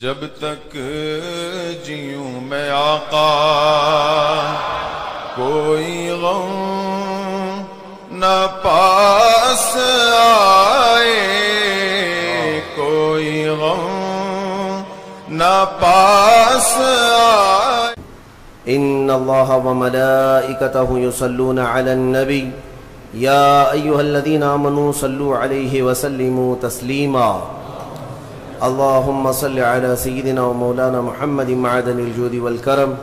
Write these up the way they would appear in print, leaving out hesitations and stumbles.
جب تک جیوں میں آقا کوئی غم نہ پاس آئے، کوئی غم نہ پاس آئے۔ ان اللہ وملائکتہ یصلون علی النبی یا ایھا الذین آمنوا صلوا علیہ وسلموا تسلیما۔ اللہم صل علی سیدنا و مولانا محمد معدن الجود والکرم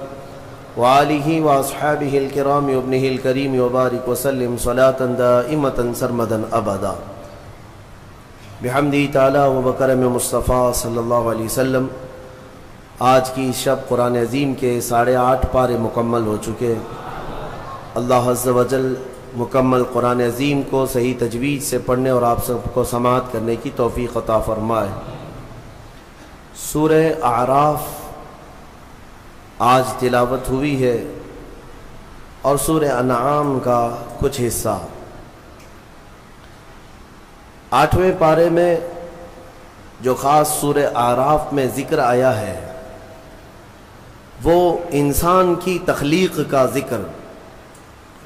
وآلہ واصحابہ الکرام وابنہ الکریم وبارک وسلم صلاۃ دائمۃ سرمدا ابدا۔ بحمدہ تعالی و بکرم مصطفیٰ صلی اللہ علیہ وسلم آج کی شب قرآن عظیم کے 8.5 پارے مکمل ہو چکے۔ اللہ عز و جل مکمل قرآن عظیم کو صحیح تجوید سے پڑھنے اور آپ سب کو سماعت کرنے کی توفیق عطا فرمائے۔ سورہ اعراف آج تلاوت ہوئی ہے اور سورہ انعام کا کچھ حصہ۔ 8ویں پارے میں جو خاص سورہ اعراف میں ذکر آیا ہے وہ انسان کی تخلیق کا ذکر،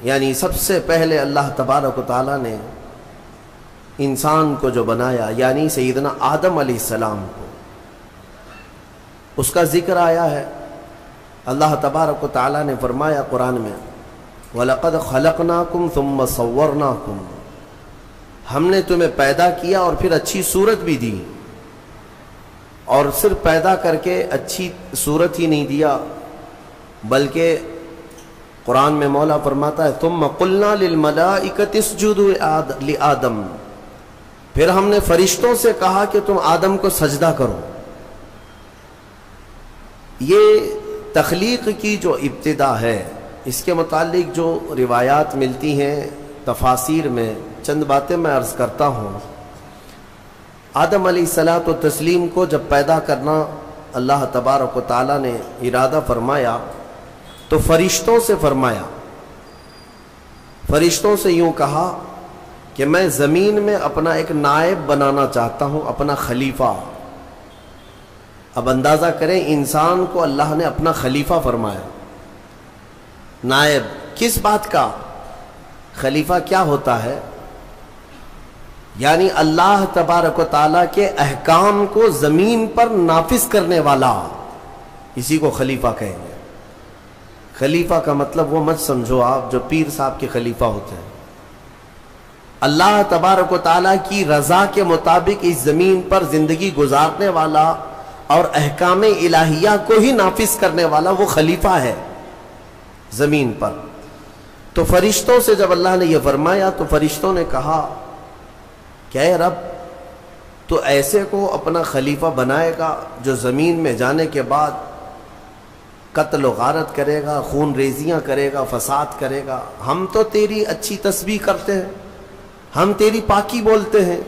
یعنی سب سے پہلے اللہ تبارک و تعالیٰ نے انسان کو جو بنایا، یعنی سیدنا آدم علیہ السلام کو، اس کا ذکر آیا ہے۔ اللہ تبارک و تعالیٰ نے فرمایا قرآن میں وَلَقَدْ خَلَقْنَاكُمْ ثُمَّ صَوَّرْنَاكُمْ، ہم نے تمہیں پیدا کیا اور پھر اچھی صورت بھی دی، اور صرف پیدا کر کے اچھی صورت ہی نہیں دیا بلکہ قرآن میں مولا فرماتا ہے ثُمَّ قُلْنَا لِلْمَلَائِكَةِ اسْجُدُوا لِآدَمَ، پھر ہم نے فرشتوں سے کہا کہ تم آدم کو سجدہ کرو۔ یہ تخلیق کی جو ابتدا ہے، اس کے متعلق جو روایات ملتی ہیں تفاسیر میں، چند باتیں میں عرض کرتا ہوں۔ آدم علیہ الصلاۃ والتسلیم کو جب پیدا کرنا اللہ تبارک و تعالیٰ نے ارادہ فرمایا تو فرشتوں سے فرمایا، فرشتوں سے یوں کہا کہ میں زمین میں اپنا ایک نائب بنانا چاہتا ہوں، اپنا خلیفہ۔ اب اندازہ کریں انسان کو اللہ نے اپنا خلیفہ فرمایا۔ نائب کس بات کا؟ خلیفہ کیا ہوتا ہے؟ یعنی اللہ تبارک و تعالیٰ کے احکام کو زمین پر نافذ کرنے والا، اسی کو خلیفہ کہیں گے۔ خلیفہ کا مطلب وہ مت سمجھو آپ جو پیر صاحب کے خلیفہ ہوتے ہیں۔ اللہ تبارک و تعالیٰ کی رضا کے مطابق اس زمین پر زندگی گزارنے والا اور احکام الہیہ کو ہی نافذ کرنے والا وہ خلیفہ ہے زمین پر۔ تو فرشتوں سے جب اللہ نے یہ فرمایا تو فرشتوں نے کہا کہ اے رب، تو ایسے کو اپنا خلیفہ بنائے گا جو زمین میں جانے کے بعد قتل و غارت کرے گا، خون ریزیاں کرے گا، فساد کرے گا؟ ہم تو تیری اچھی تسبیح کرتے ہیں، ہم تیری پاکی بولتے ہیں،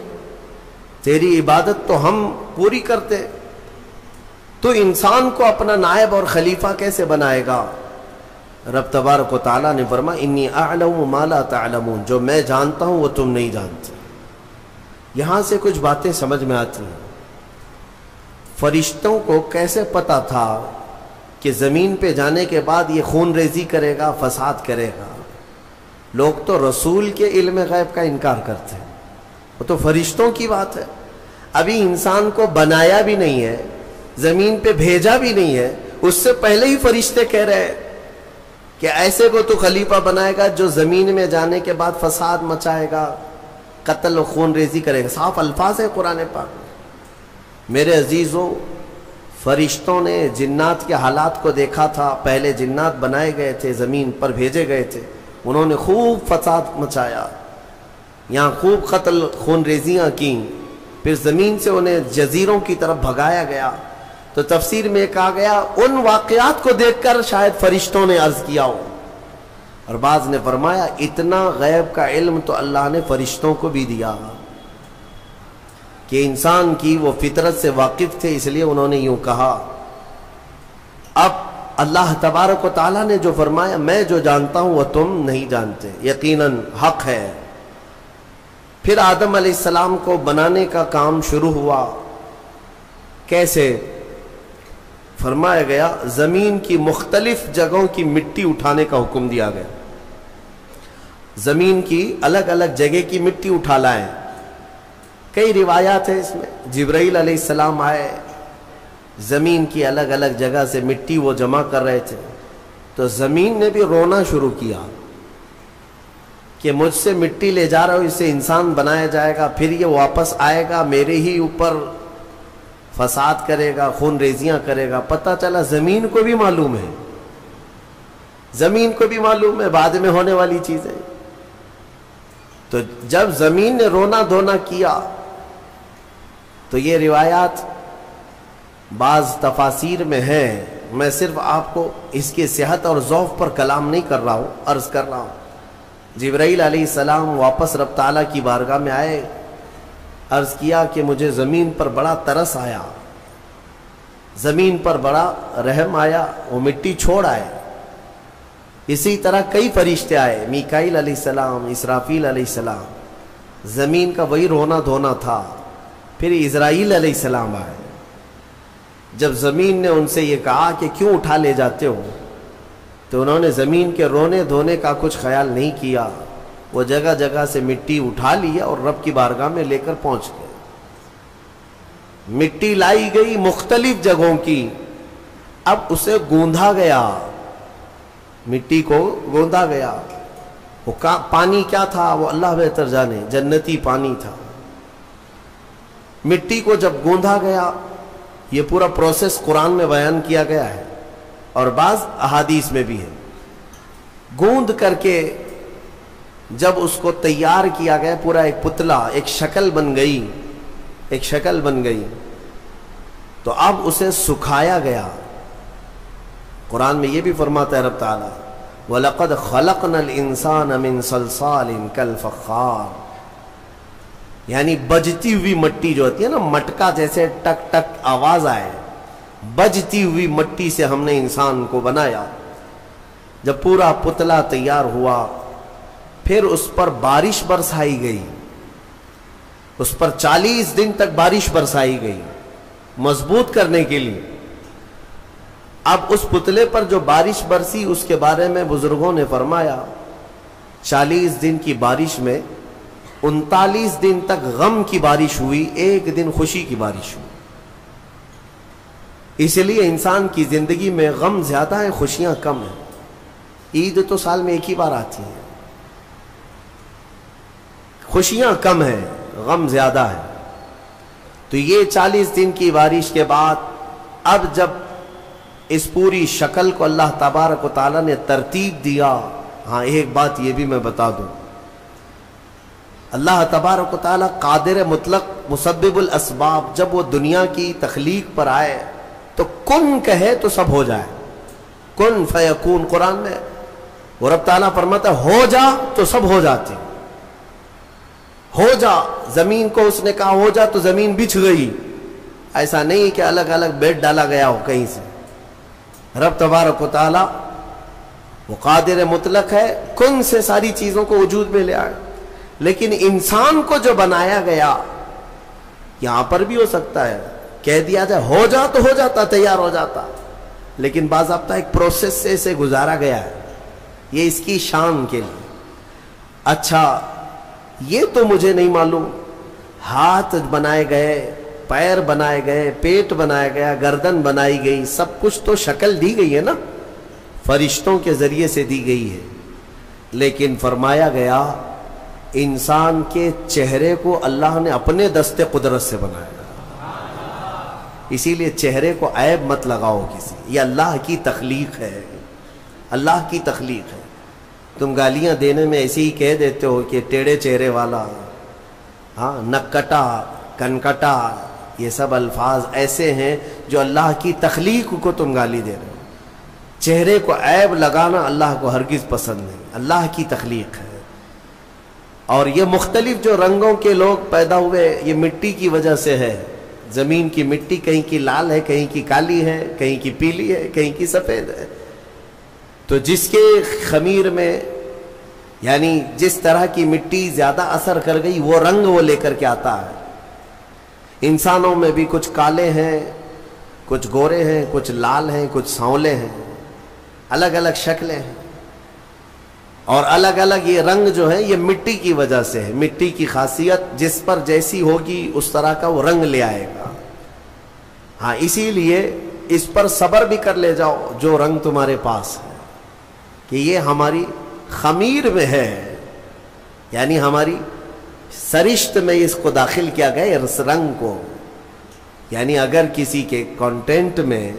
تیری عبادت تو ہم پوری کرتے، تو انسان کو اپنا نائب اور خلیفہ کیسے بنائے گا؟ رب تبارک و تعالیٰ نے فرمایا انی اعلم ما لا تعلمون، جو میں جانتا ہوں وہ تم نہیں جانتے۔ یہاں سے کچھ باتیں سمجھ میں آتی ہیں۔ فرشتوں کو کیسے پتا تھا کہ زمین پہ جانے کے بعد یہ خون ریزی کرے گا، فساد کرے گا؟ لوگ تو رسول کے علم غیب کا انکار کرتے ہیں، وہ تو فرشتوں کی بات ہے۔ ابھی انسان کو بنایا بھی نہیں ہے، زمین پہ بھیجا بھی نہیں ہے، اس سے پہلے ہی فرشتے کہہ رہے ہیں کہ ایسے کو تو خلیفہ بنائے گا جو زمین میں جانے کے بعد فساد مچائے گا، قتل و خون ریزی کرے گا۔ صاف الفاظ ہے قرآن پاک میں۔ میرے عزیزوں، فرشتوں نے جنات کے حالات کو دیکھا تھا۔ پہلے جنات بنائے گئے تھے، زمین پر بھیجے گئے تھے، انہوں نے خوب فساد مچایا، یہاں خوب قتل خون ریزیاں کیں، پھر زمین سے انہیں جزیروں کی طرف بھگایا گیا۔ تو تفسیر میں کہا گیا ان واقعات کو دیکھ کر شاید فرشتوں نے عرض کیا ہو، اور بعض نے فرمایا اتنا غیب کا علم تو اللہ نے فرشتوں کو بھی دیا کہ انسان کی وہ فطرت سے واقف تھے، اس لیے انہوں نے یوں کہا۔ اب اللہ تبارک و تعالیٰ نے جو فرمایا میں جو جانتا ہوں وہ تم نہیں جانتے، یقیناً حق ہے۔ پھر آدم علیہ السلام کو بنانے کا کام شروع ہوا۔ کیسے؟ فرمایا گیا زمین کی مختلف جگہوں کی مٹی اٹھانے کا حکم دیا گیا. زمین کی الگ الگ جگہ کی مٹی اٹھا لائیں. کئی روایات ہیں اس میں. جبرائیل علیہ السلام آئے, زمین کی الگ الگ جگہ سے مٹی وہ جمع کر رہے تھے, تو زمین نے بھی رونا شروع کیا کہ مجھ سے مٹی لے جا رہا ہو, اسے انسان بنایا جائے گا, پھر یہ واپس آئے گا میرے ہی اوپر فساد کرے گا, خون ریزیاں کرے گا. پتہ چلا زمین کو بھی معلوم ہے, زمین کو بھی معلوم ہے بعد میں ہونے والی چیزیں. تو جب زمین نے رونا دھونا کیا تو یہ روایات بعض تفاسیر میں ہیں, میں صرف آپ کو اس کی صحت اور ضعف پر کلام نہیں کر رہا ہوں, عرض کر رہا ہوں. جبرائیل علیہ السلام واپس رب تعالیٰ کی بارگاہ میں آئے, عرض کیا کہ مجھے زمین پر بڑا ترس آیا, زمین پر بڑا رحم آیا, وہ مٹی چھوڑ آئے. اسی طرح کئی فرشتے آئے, میکائیل علیہ السلام, اسرافیل علیہ السلام, زمین کا وہی رونا دھونا تھا. پھر اسرائیل علیہ السلام آئے. جب زمین نے ان سے یہ کہا کہ کیوں اٹھا لے جاتے ہو, تو انہوں نے زمین کے رونے دھونے کا کچھ خیال نہیں کیا, وہ جگہ جگہ سے مٹی اٹھا لیا اور رب کی بارگاہ میں لے کر پہنچ گئے. مٹی لائی گئی مختلف جگہوں کی, اب اسے گوندھا گیا, مٹی کو گوندا گیا. وہ پانی کیا تھا وہ اللہ بہتر جانے, جنتی پانی تھا. مٹی کو جب گوندا گیا, یہ پورا پروسیس قرآن میں بیان کیا گیا ہے اور بعض احادیث میں بھی ہے. گوند کر کے جب اس کو تیار کیا گیا, پورا ایک پتلا, ایک شکل بن گئی, ایک شکل بن گئی, تو اب اسے سکھایا گیا. قرآن میں یہ بھی فرماتا ہے رب تعالیٰ, وَلَقَدْ خَلَقْنَا الْإِنسَانَ مِنْ صَلْصَالٍ كَالْفَخَّارِ, یعنی بجتی ہوئی مٹی جو ہوتی ہے نا, مٹکا جیسے ٹک ٹک آواز آئے, بجتی ہوئی مٹی سے ہم نے انسان کو بنایا. جب پورا پتلا تیار ہوا, پھر اس پر بارش برسائی گئی, اس پر 40 دن تک بارش برسائی گئی مضبوط کرنے کے لیے. اب اس پتلے پر جو بارش برسی اس کے بارے میں بزرگوں نے فرمایا 40 دن کی بارش میں 39 دن تک غم کی بارش ہوئی, 1 دن خوشی کی بارش ہوئی. اس لیے انسان کی زندگی میں غم زیادہ ہیں, خوشیاں کم ہیں. عید تو سال میں ایک ہی بار آتی ہے, خوشیاں کم ہیں, غم زیادہ ہے. تو یہ 40 دن کی بارش کے بعد اب جب اس پوری شکل کو اللہ تبارک و تعالیٰ نے ترتیب دیا. ہاں ایک بات یہ بھی میں بتا دوں, اللہ تبارک و تعالیٰ قادر مطلق مسبب الاسباب, جب وہ دنیا کی تخلیق پر آئے تو کن کہے تو سب ہو جائے, کن فیکون. قرآن میں وہ رب تعالیٰ فرماتا ہے ہو جا تو سب ہو جاتے, ہو جا. زمین کو اس نے کہا ہو جا تو زمین بچھ گئی. ایسا نہیں کہ الگ الگ بیڈ ڈالا گیا ہو کہیں سے. رب تبارک و تعالیٰ وہ قادر مطلق ہے, کن سے ساری چیزوں کو وجود میں لے آئے. لیکن انسان کو جو بنایا گیا, یہاں پر بھی ہو سکتا ہے کہہ دیا جائے ہو جا تو ہو جاتا, تیار ہو جاتا, لیکن باضابطہ ایک پروسیس سے اسے گزارا گیا ہے, یہ اس کی شان کے لیے. اچھا یہ تو مجھے نہیں معلوم, ہاتھ بنائے گئے, پیر بنائے گئے, پیٹ بنایا گیا, گردن بنائی گئی, سب کچھ تو شکل دی گئی ہے نا, فرشتوں کے ذریعے سے دی گئی ہے. لیکن فرمایا گیا انسان کے چہرے کو اللہ نے اپنے دست قدرت سے بنایا. اسی لیے چہرے کو عیب مت لگاؤ کسی, یہ اللہ کی تخلیق ہے, اللہ کی تخلیق ہے. تم گالیاں دینے میں ایسے ہی کہہ دیتے ہو کہ ٹیڑھے چہرے والا, ہاں نکٹا, کنکٹا, یہ سب الفاظ ایسے ہیں جو اللہ کی تخلیق کو تم گالی دے رہے ہو. چہرے کو عیب لگانا اللہ کو ہرگز پسند نہیں, اللہ کی تخلیق ہے. اور یہ مختلف جو رنگوں کے لوگ پیدا ہوئے یہ مٹی کی وجہ سے ہے. زمین کی مٹی کہیں کی لال ہے, کہیں کی کالی ہے, کہیں کی پیلی ہے, کہیں کی سفید ہے. تو جس کے خمیر میں یعنی جس طرح کی مٹی زیادہ اثر کر گئی وہ رنگ وہ لے کر کے آتا ہے. انسانوں میں بھی کچھ کالے ہیں, کچھ گورے ہیں، کچھ لال ہیں، کچھ سانولے ہیں، الگ الگ شکلیں ہیں، اور الگ الگ یہ رنگ جو ہے یہ مٹی کی وجہ سے ہے. مٹی کی خاصیت جس پر جیسی ہوگی اس طرح کا وہ رنگ لے آئے گا. ہاں اسی لیے اس پر صبر بھی کر لے جاؤ جو رنگ تمہارے پاس ہے، کہ یہ ہماری خمیر میں ہے، یعنی ہماری سرشت میں اس کو داخل کیا گیا اس رنگ کو. یعنی اگر کسی کے کانٹینٹ میں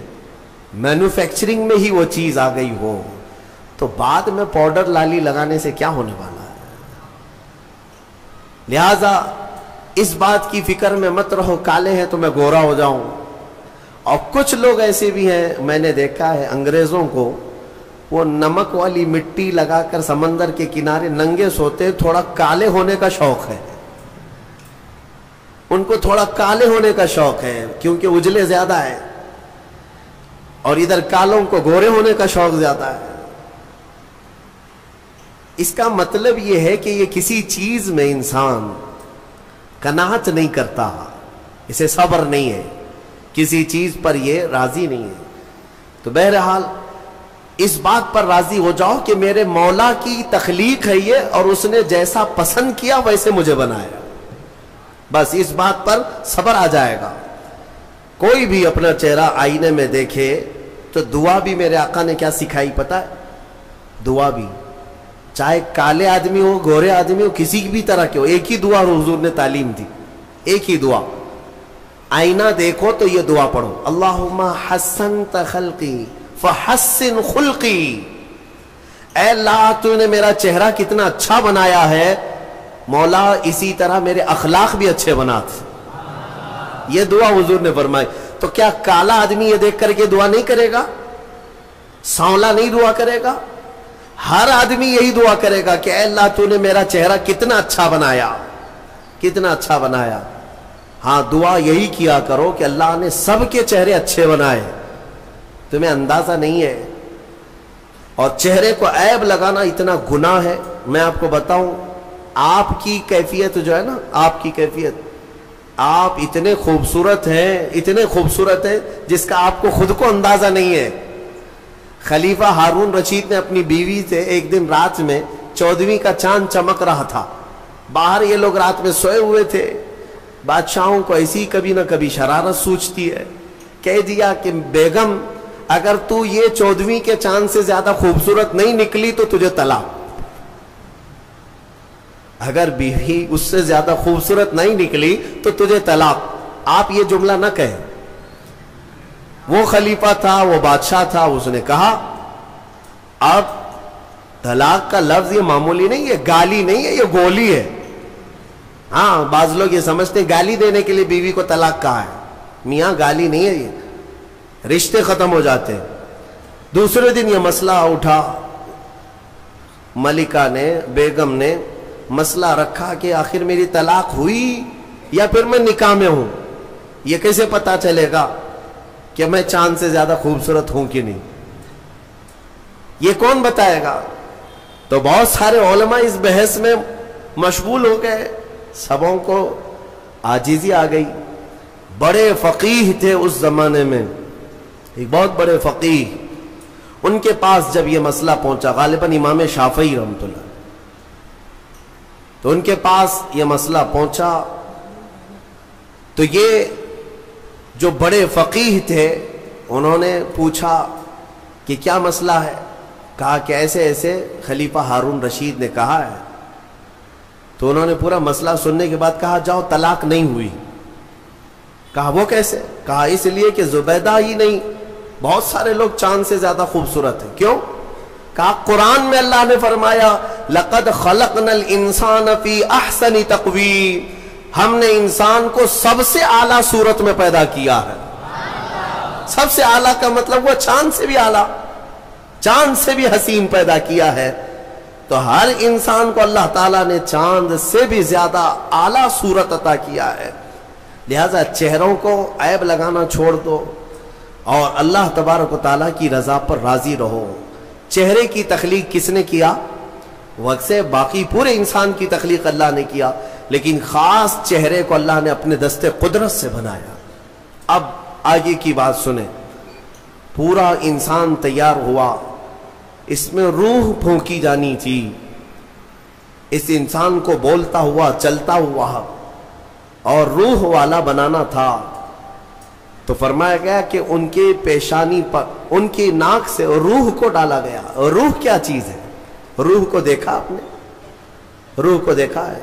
مینوفیکچرنگ میں ہی وہ چیز آ گئی ہو تو بعد میں پاؤڈر لالی لگانے سے کیا ہونے والا ہے. لہذا اس بات کی فکر میں مت رہو کالے ہیں تو میں گورا ہو جاؤں. اور کچھ لوگ ایسے بھی ہیں، میں نے دیکھا ہے انگریزوں کو، وہ نمک والی مٹی لگا کر سمندر کے کنارے ننگے سوتے، تھوڑا کالے ہونے کا شوق ہے ان کو، تھوڑا کالے ہونے کا شوق ہے کیونکہ اجلے زیادہ ہے، اور ادھر کالوں کو گورے ہونے کا شوق زیادہ ہے. اس کا مطلب یہ ہے کہ یہ کسی چیز میں انسان قناعت نہیں کرتا، اسے صبر نہیں ہے، کسی چیز پر یہ راضی نہیں ہے. تو بہرحال اس بات پر راضی ہو جاؤ کہ میرے مولا کی تخلیق ہے یہ، اور اس نے جیسا پسند کیا ویسے مجھے بنایا. بس اس بات پر صبر آ جائے گا. کوئی بھی اپنا چہرہ آئینے میں دیکھے تو دعا بھی میرے آقا نے کیا سکھائی پتہ ہے؟ دعا بھی چاہے کالے آدمی ہو، گورے آدمی ہو، کسی بھی طرح کے ہو، ایک ہی دعا حضور نے تعلیم دی، ایک ہی دعا. آئینہ دیکھو تو یہ دعا پڑھو، اللہم حسنت خلقی فحسن خلقی. اے اللہ تو نے میرا چہرہ کتنا اچھا بنایا ہے، مولا اسی طرح میرے اخلاق بھی اچھے بنا تھے. یہ دعا حضور نے فرمائی. تو کیا کالا آدمی یہ دیکھ کر کے دعا نہیں کرے گا؟ سانولا نہیں دعا کرے گا؟ ہر آدمی یہی دعا کرے گا کہ اے اللہ تو نے میرا چہرہ کتنا اچھا بنایا، کتنا اچھا بنایا. ہاں دعا یہی کیا کرو کہ اللہ نے سب کے چہرے اچھے بنائے، تمہیں اندازہ نہیں ہے. اور چہرے کو عیب لگانا اتنا گناہ ہے. میں آپ کو بتاؤں، آپ کی کیفیت جو ہے نا، آپ کی کیفیت، آپ اتنے خوبصورت ہیں، اتنے خوبصورت ہیں جس کا آپ کو خود کو اندازہ نہیں ہے. خلیفہ ہارون رشید نے اپنی بیوی سے ایک دن رات میں 14ویں کا چاند چمک رہا تھا، باہر یہ لوگ رات میں سوئے ہوئے تھے. بادشاہوں کو ایسی کبھی نہ کبھی شرارت سوچتی ہے. کہہ دیا کہ بیگم اگر تو یہ 14ویں کے چاند سے زیادہ خوبصورت نہیں نکلی تو تجھے طلاق. اگر بیوی اس سے زیادہ خوبصورت نہیں نکلی تو تجھے طلاق. آپ یہ جملہ نہ کہیں. وہ خلیفہ تھا، وہ بادشاہ تھا، اس نے کہا. اب طلاق کا لفظ یہ معمولی نہیں، یہ گالی نہیں ہے، یہ گولی ہے. ہاں بعض لوگ یہ سمجھتے ہیں گالی دینے کے لیے بیوی کو طلاق کہا ہے. میاں گالی نہیں ہے، یہ رشتے ختم ہو جاتے ہیں. دوسرے دن یہ مسئلہ اٹھا، ملکہ نے، بیگم نے مسئلہ رکھا کہ آخر میری طلاق ہوئی یا پھر میں نکاح میں ہوں. یہ کیسے پتا چلے گا کہ میں چاند سے زیادہ خوبصورت ہوں کہ نہیں؟ یہ کون بتائے گا؟ تو بہت سارے علماء اس بحث میں مشغول ہو گئے، سبوں کو عاجزی آ گئی. بڑے فقیہ تھے اس زمانے میں، ایک بہت بڑے فقیہ. ان کے پاس جب یہ مسئلہ پہنچا، غالباً امام شافعی رحمۃ اللہ، تو ان کے پاس یہ مسئلہ پہنچا تو یہ جو بڑے فقیہ تھے انہوں نے پوچھا کہ کیا مسئلہ ہے؟ کہا کہ ایسے ایسے خلیفہ ہارون رشید نے کہا ہے. تو انہوں نے پورا مسئلہ سننے کے بعد کہا جاؤ طلاق نہیں ہوئی. کہا وہ کیسے؟ کہا اس لیے کہ زبیدہ ہی نہیں، بہت سارے لوگ چاند سے زیادہ خوبصورت ہیں. کیوں؟ کہا قرآن میں اللہ نے فرمایا لَقَدْ خَلَقْنَا الْإِنسَانَ فِي أَحْسَنِ تَقْوِيمٍ، ہم نے انسان کو سب سے اعلیٰ صورت میں پیدا کیا ہے. سب سے اعلیٰ کا مطلب وہ چاند سے بھی اعلیٰ، چاند سے بھی حسین پیدا کیا ہے. تو ہر انسان کو اللہ تعالیٰ نے چاند سے بھی زیادہ اعلیٰ صورت عطا کیا ہے. لہذا چہروں کو عیب لگانا چھوڑ دو اور اللہ تبارک و تعالیٰ کی رضا پر راضی رہو. چہرے کی تخلیق کس نے کیا؟ وقت سے باقی پورے انسان کی تخلیق اللہ نے کیا، لیکن خاص چہرے کو اللہ نے اپنے دستے قدرت سے بنایا. اب آگے کی بات سنیں، پورا انسان تیار ہوا، اس میں روح پھونکی جانی تھی، اس انسان کو بولتا ہوا چلتا ہوا اور روح والا بنانا تھا، تو فرمایا گیا کہ ان کے پیشانی پر، ان کی ناک سے روح کو ڈالا گیا۔ روح کیا چیز ہے؟ روح کو دیکھا آپ نے؟ روح کو دیکھا ہے؟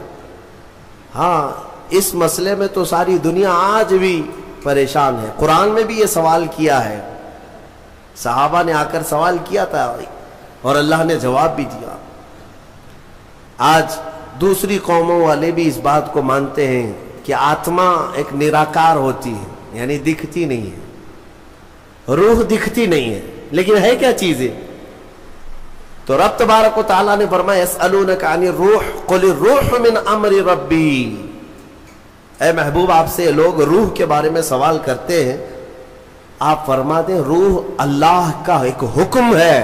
ہاں، اس مسئلے میں تو ساری دنیا آج بھی پریشان ہے۔ قرآن میں بھی یہ سوال کیا ہے، صحابہ نے آ کر سوال کیا تھا اور اللہ نے جواب بھی دیا۔ آج دوسری قوموں والے بھی اس بات کو مانتے ہیں کہ آتما ایک نراکار ہوتی ہے، یعنی دکھتی نہیں ہے، روح دکھتی نہیں ہے، لیکن ہے کیا چیزیں؟ تو رب تبارک و تعالیٰ نے فرمایا یسألونک عن الروح قل الروح من امر ربی۔ اے محبوب، آپ سے لوگ روح کے بارے میں سوال کرتے ہیں، آپ فرما دیں روح اللہ کا ایک حکم ہے،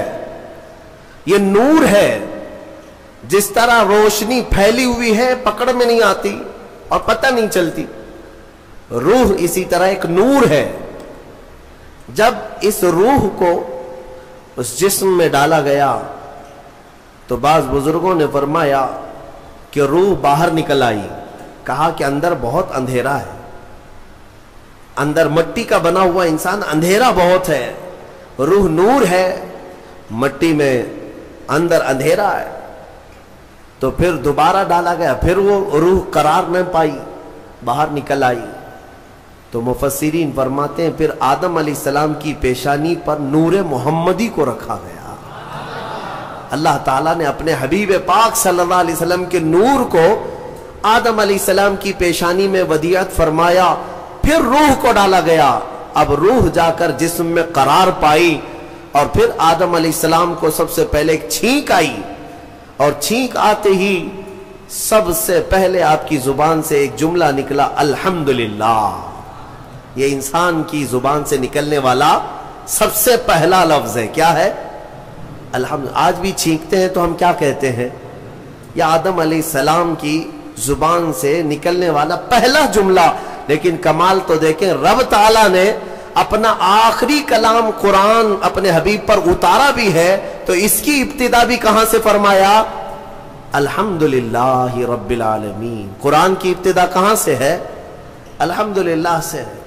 یہ نور ہے۔ جس طرح روشنی پھیلی ہوئی ہے، پکڑ میں نہیں آتی اور پتہ نہیں چلتی، روح اسی طرح ایک نور ہے۔ جب اس روح کو اس جسم میں ڈالا گیا تو بعض بزرگوں نے فرمایا کہ روح باہر نکل آئی، کہا کہ اندر بہت اندھیرا ہے، اندر مٹی کا بنا ہوا انسان، اندھیرا بہت ہے، روح نور ہے، مٹی میں اندر اندھیرا ہے۔ تو پھر دوبارہ ڈالا گیا، پھر وہ روح قرار نہ پائی، باہر نکل آئی۔ تو مفسرین فرماتے ہیں پھر آدم علیہ السلام کی پیشانی پر نور محمدی کو رکھا گیا۔ اللہ تعالیٰ نے اپنے حبیب پاک صلی اللہ علیہ وسلم کے نور کو آدم علیہ السلام کی پیشانی میں ودیعت فرمایا، پھر روح کو ڈالا گیا۔ اب روح جا کر جسم میں قرار پائی اور پھر آدم علیہ السلام کو سب سے پہلے ایک چھینک آئی، اور چھینک آتے ہی سب سے پہلے آپ کی زبان سے ایک جملہ نکلا، الحمدللہ۔ یہ انسان کی زبان سے نکلنے والا سب سے پہلا لفظ ہے، کیا ہے؟ الحمد۔ آج بھی چھینکتے ہیں تو ہم کیا کہتے ہیں؟ یہ آدم علیہ السلام کی زبان سے نکلنے والا پہلا جملہ۔ لیکن کمال تو دیکھیں، رب تعالیٰ نے اپنا آخری کلام قرآن اپنے حبیب پر اتارا بھی ہے، تو اس کی ابتدا بھی کہاں سے فرمایا؟ الحمدللہ رب العالمین۔ قرآن کی ابتدا کہاں سے ہے؟ الحمدللہ سے ہے۔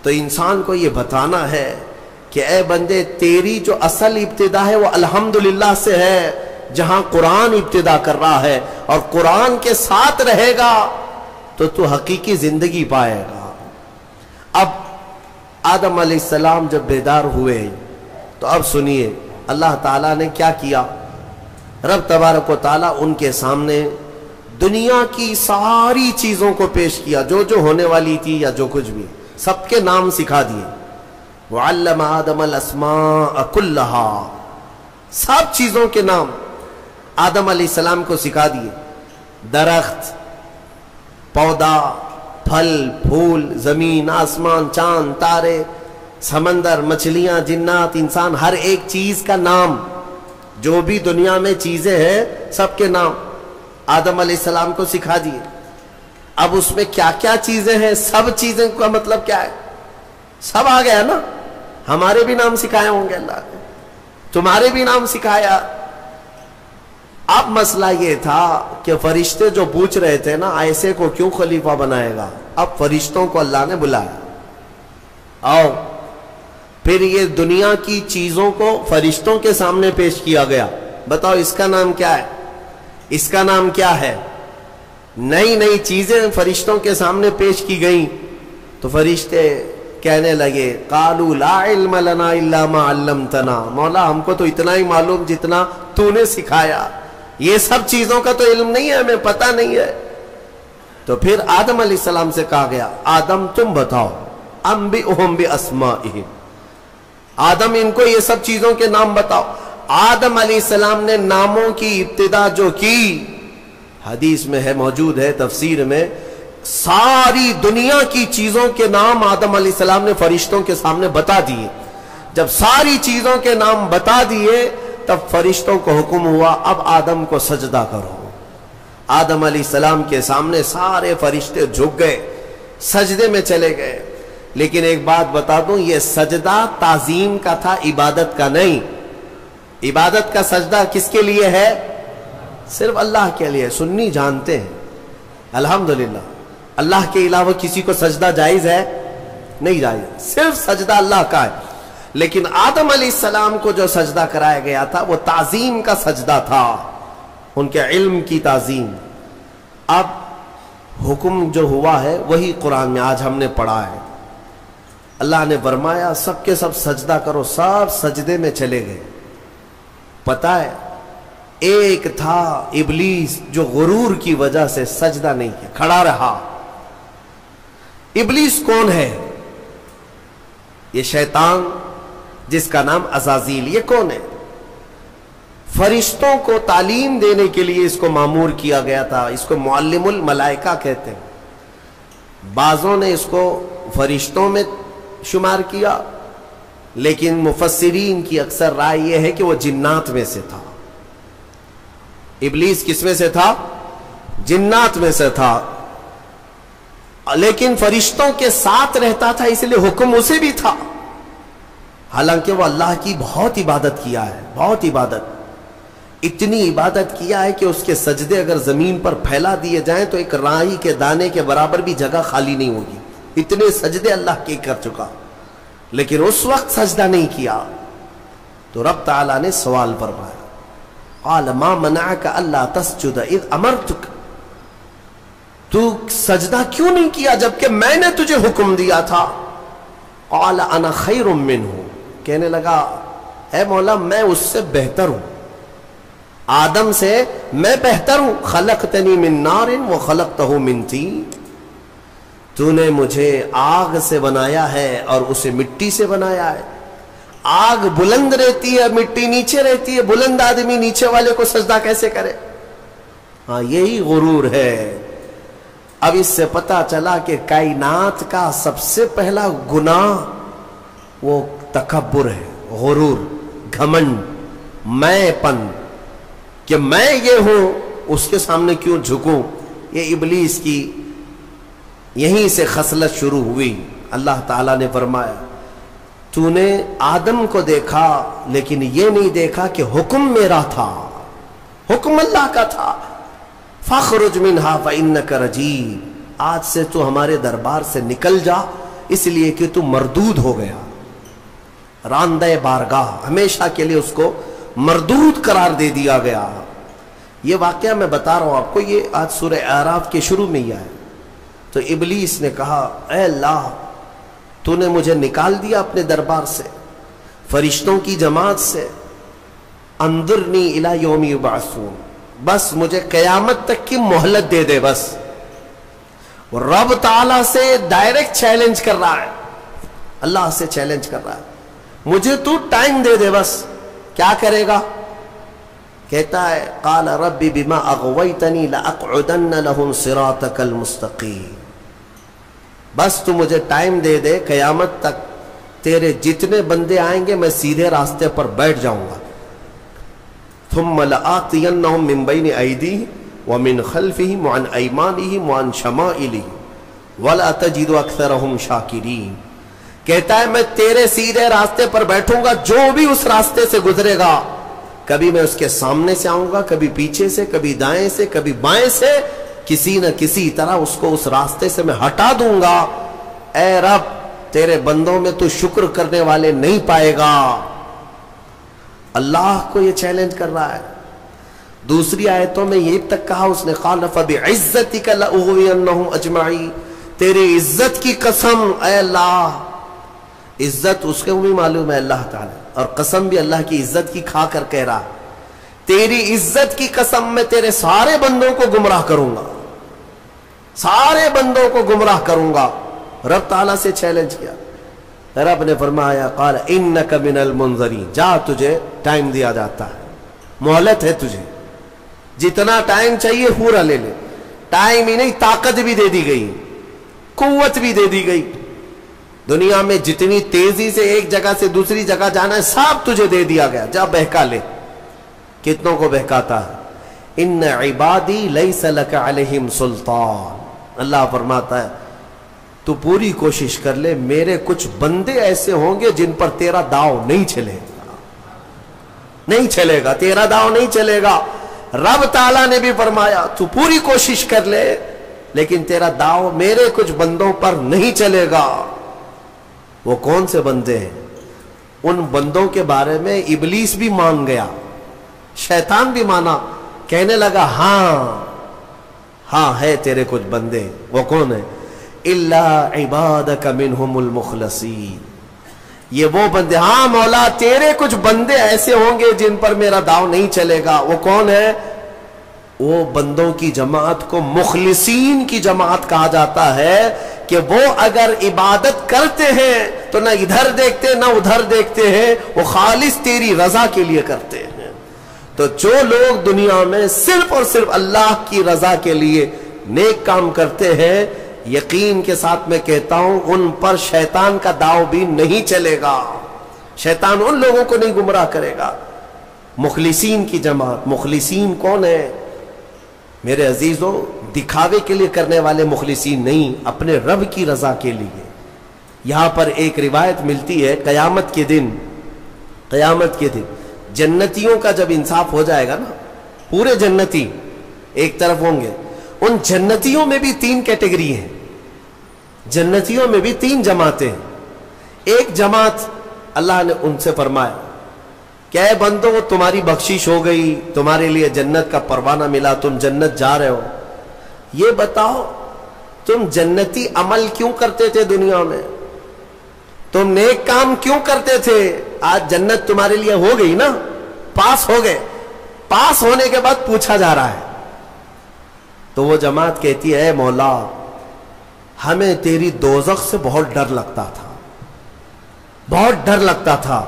تو انسان کو یہ بتانا ہے کہ اے بندے، تیری جو اصل ابتدا ہے وہ الحمدللہ سے ہے، جہاں قرآن ابتدا کر رہا ہے، اور قرآن کے ساتھ رہے گا تو حقیقی زندگی پائے گا۔ اب آدم علیہ السلام جب بیدار ہوئے تو اب سنیے اللہ تعالیٰ نے کیا کیا۔ رب تبارک و تعالیٰ ان کے سامنے دنیا کی ساری چیزوں کو پیش کیا، جو جو ہونے والی تھی یا جو کچھ بھی، سب کے نام سکھا دیے۔ وعلم آدم الاسماء کلہا، سب چیزوں کے نام آدم علیہ السلام کو سکھا دیے۔ درخت، پودا، پھل پھول، زمین آسمان، چاند تارے، سمندر، مچھلیاں، جنات، انسان، ہر ایک چیز کا نام، جو بھی دنیا میں چیزیں ہیں سب کے نام آدم علیہ السلام کو سکھا دیے۔ اب اس میں کیا کیا چیزیں ہیں، سب چیزیں کا مطلب کیا ہے؟ سب آ گیا نا۔ ہمارے بھی نام سکھائے ہوں گے اللہ نے، تمہارے بھی نام سکھایا۔ اب مسئلہ یہ تھا کہ فرشتے جو پوچھ رہے تھے نا، ایسے کو کیوں خلیفہ بنائے گا؟ اب فرشتوں کو اللہ نے بلایا، آؤ۔ پھر یہ دنیا کی چیزوں کو فرشتوں کے سامنے پیش کیا گیا، بتاؤ اس کا نام کیا ہے، اس کا نام کیا ہے؟ نئی نئی چیزیں فرشتوں کے سامنے پیش کی گئیں تو فرشتے کہنے لگے، قالوا لا علم لنا الا ما علمتنا، مولا ہم کو تو اتنا ہی معلوم جتنا تو نے سکھایا، یہ سب چیزوں کا تو علم نہیں ہے، ہمیں پتہ نہیں ہے۔ تو پھر آدم علیہ السلام سے کہا گیا، آدم تم بتاؤ، انبئہم باسمائہم، آدم ان کو یہ سب چیزوں کے نام بتاؤ۔ آدم علیہ السلام نے ناموں کی ابتدا جو کی، حدیث میں ہے، موجود ہے تفسیر میں، ساری دنیا کی چیزوں کے نام آدم علیہ السلام نے فرشتوں کے سامنے بتا دیے۔ جب ساری چیزوں کے نام بتا دیے تب فرشتوں کو حکم ہوا، اب آدم کو سجدہ کرو۔ آدم علیہ السلام کے سامنے سارے فرشتے جھک گئے، سجدے میں چلے گئے۔ لیکن ایک بات بتا دوں، یہ سجدہ تعظیم کا تھا، عبادت کا نہیں۔ عبادت کا سجدہ کس کے لیے ہے؟ صرف اللہ کے لیے۔ سنی جانتے ہیں الحمدللہ اللہ کے علاوہ کسی کو سجدہ جائز ہے؟ نہیں جائز، صرف سجدہ اللہ کا ہے۔ لیکن آدم علیہ السلام کو جو سجدہ کرایا گیا تھا وہ تعظیم کا سجدہ تھا، ان کے علم کی تعظیم۔ اب حکم جو ہوا ہے وہی قرآن میں آج ہم نے پڑھا ہے۔ اللہ نے فرمایا سب کے سب سجدہ کرو، سب سجدے میں چلے گئے۔ پتہ ہے ایک تھا ابلیس جو غرور کی وجہ سے سجدہ نہیں کیا، کھڑا رہا۔ ابلیس کون ہے؟ یہ شیطان جس کا نام عزازیل۔ یہ کون ہے؟ فرشتوں کو تعلیم دینے کے لیے اس کو مامور کیا گیا تھا، اس کو معلم الملائکہ کہتے ہیں۔ بعضوں نے اس کو فرشتوں میں شمار کیا، لیکن مفسرین کی اکثر رائے یہ ہے کہ وہ جنات میں سے تھا۔ ابلیس کس میں سے تھا؟ جنات میں سے تھا، لیکن فرشتوں کے ساتھ رہتا تھا، اس لیے حکم اسے بھی تھا۔ حالانکہ وہ اللہ کی بہت عبادت کیا ہے، بہت عبادت، اتنی عبادت کیا ہے کہ اس کے سجدے اگر زمین پر پھیلا دیے جائیں تو ایک رائی کے دانے کے برابر بھی جگہ خالی نہیں ہوگی، اتنے سجدے اللہ کے کر چکا۔ لیکن اس وقت سجدہ نہیں کیا تو رب تعالیٰ نے سوال فرمایا، قال ما منعك الا تسجد اذ امرتك، تو سجدہ کیوں نہیں کیا جبکہ میں نے تجھے حکم دیا تھا؟ قال انا خیر منہ، کہنے لگا اے مولا میں اس سے بہتر ہوں، آدم سے میں بہتر ہوں۔ خلقتنی من نار وخلقتہ من طین، تو نے مجھے آگ سے بنایا ہے اور اسے مٹی سے بنایا ہے۔ آگ بلند رہتی ہے، مٹی نیچے رہتی ہے، بلند آدمی نیچے والے کو سجدہ کیسے کرے؟ ہاں یہی غرور ہے۔ اب اس سے پتا چلا کہ کائنات کا سب سے پہلا گناہ وہ تکبر ہے، غرور، گھمنڈ، میں پن، کہ میں یہ ہوں اس کے سامنے کیوں جھکوں۔ یہ ابلیس کی یہیں سے خصلت شروع ہوئی۔ اللہ تعالیٰ نے فرمایا تو نے آدم کو دیکھا لیکن یہ نہیں دیکھا کہ حکم میرا تھا، حکم اللہ کا تھا۔ فاخرج منہا فإنک رجیم، آج سے تو ہمارے دربار سے نکل جا، اس لیے کہ تو مردود ہو گیا، راندہ بارگاہ، ہمیشہ کے لیے اس کو مردود قرار دے دیا گیا۔ یہ واقعہ میں بتا رہا ہوں آپ کو، یہ آج سورہ اعراف کے شروع میں ہی آیا۔ تو ابلیس نے کہا اے اللہ تو نے مجھے نکال دیا اپنے دربار سے، فرشتوں کی جماعت سے، انظرنی الی یوم یبعثون، بس مجھے قیامت تک کی مہلت دے دے بس۔ رب تعالیٰ سے ڈائریکٹ چیلنج کر رہا ہے، اللہ سے چیلنج کر رہا ہے، مجھے تو ٹائم دے دے بس۔ کیا کرے گا؟ کہتا ہے قال رب بما اغویتنی لاقعدن لهم صراطک المستقیم، بس تو مجھے ٹائم دے دے، قیامت تک تیرے جتنے بندے آئیں گے میں سیدھے راستے پر بیٹھ جاؤں گا۔ ثم لآتینہم من بین ایدیہم ومن خلفہم وعن ایمانہم وعن شمائلہم ولا تجد اکثرہم شاکرین۔ کہتا ہے میں تیرے سیدھے راستے پر بیٹھوں گا، جو بھی اس راستے سے گزرے گا، کبھی میں اس کے سامنے سے آؤں گا، کبھی پیچھے سے، کبھی دائیں سے، کبھی بائیں سے، کسی نہ کسی طرح اس کو اس راستے سے میں ہٹا دوں گا۔ اے رب تیرے بندوں میں تو شکر کرنے والے نہیں پائے گا۔ اللہ کو یہ چیلنج کر رہا ہے۔ دوسری آیتوں میں یہ تک کہا اس نے قال فبعزتک لاغوینہم اجمعین، تیری عزت کی قسم اے اللہ، عزت اس کو بھی معلوم ہے اللہ تعالی، اور قسم بھی اللہ کی عزت کی کھا کر کہہ رہا، تیری عزت کی قسم میں تیرے سارے بندوں کو گمراہ کروں گا، سارے بندوں کو گمراہ کروں گا۔ رب تعالیٰ سے چیلنج کیا، رب نے فرمایا قال انک من المنظرین، جا تجھے ٹائم دیا جاتا ہے، مہلت ہے تجھے، جتنا ٹائم چاہیے پورا لے لے۔ ٹائم ہی نہیں طاقت بھی دے دی گئی، قوت بھی دے دی گئی، دنیا میں جتنی تیزی سے ایک جگہ سے دوسری جگہ جانا ہے سب تجھے دے دیا گیا، جا بہکا لے۔ کتنوں کو بہکاتا ہے؟ ان عبادی لیس لک علیہم سلطان، اللہ فرماتا ہے تو پوری کوشش کر لے، میرے کچھ بندے ایسے ہوں گے جن پر تیرا داؤ نہیں چلے گا، نہیں چلے گا، تیرا داؤ نہیں چلے گا۔ رب تعالیٰ نے بھی فرمایا تو پوری کوشش کر لے لیکن تیرا داؤ میرے کچھ بندوں پر نہیں چلے گا۔ وہ کون سے بندے ہیں؟ ان بندوں کے بارے میں ابلیس بھی مان گیا، شیطان بھی مانا، کہنے لگا ہاں ہے تیرے کچھ بندے۔ وہ کون ہے؟ الا عبادک منہم المخلصین، یہ وہ بندے، ہاں مولا تیرے کچھ بندے ایسے ہوں گے جن پر میرا داؤ نہیں چلے گا۔ وہ کون ہے؟ وہ بندوں کی جماعت کو مخلصین کی جماعت کہا جاتا ہے کہ وہ اگر عبادت کرتے ہیں تو نہ ادھر دیکھتے نہ ادھر دیکھتے ہیں، وہ خالص تیری رضا کے لیے کرتے ہیں۔ تو جو لوگ دنیا میں صرف اور صرف اللہ کی رضا کے لیے نیک کام کرتے ہیں، یقین کے ساتھ میں کہتا ہوں ان پر شیطان کا داؤ بھی نہیں چلے گا، شیطان ان لوگوں کو نہیں گمراہ کرے گا۔ مخلصین کی جماعت، مخلصین کون ہے میرے عزیزوں؟ دکھاوے کے لیے کرنے والے مخلصین نہیں، اپنے رب کی رضا کے لیے۔ یہاں پر ایک روایت ملتی ہے قیامت کے دن جنتیوں کا جب انصاف ہو جائے گا نا، پورے جنتی ایک طرف ہوں گے، ان جنتیوں میں بھی 3 کیٹیگری ہیں، جنتیوں میں بھی 3 جماعتیں ہیں۔ ایک جماعت اللہ نے ان سے فرمایا کہ اے بندو تمہاری بخشش ہو گئی، تمہارے لیے جنت کا پروانہ ملا، تم جنت جا رہے ہو، یہ بتاؤ تم جنتی عمل کیوں کرتے تھے دنیا میں؟ تم نیک کام کیوں کرتے تھے؟ آج جنت تمہارے لیے ہو گئی نا، پاس ہو گئے، پاس ہونے کے بعد پوچھا جا رہا ہے۔ تو وہ جماعت کہتی ہے اے مولا ہمیں تیری دوزخ سے بہت ڈر لگتا تھا، بہت ڈر لگتا تھا،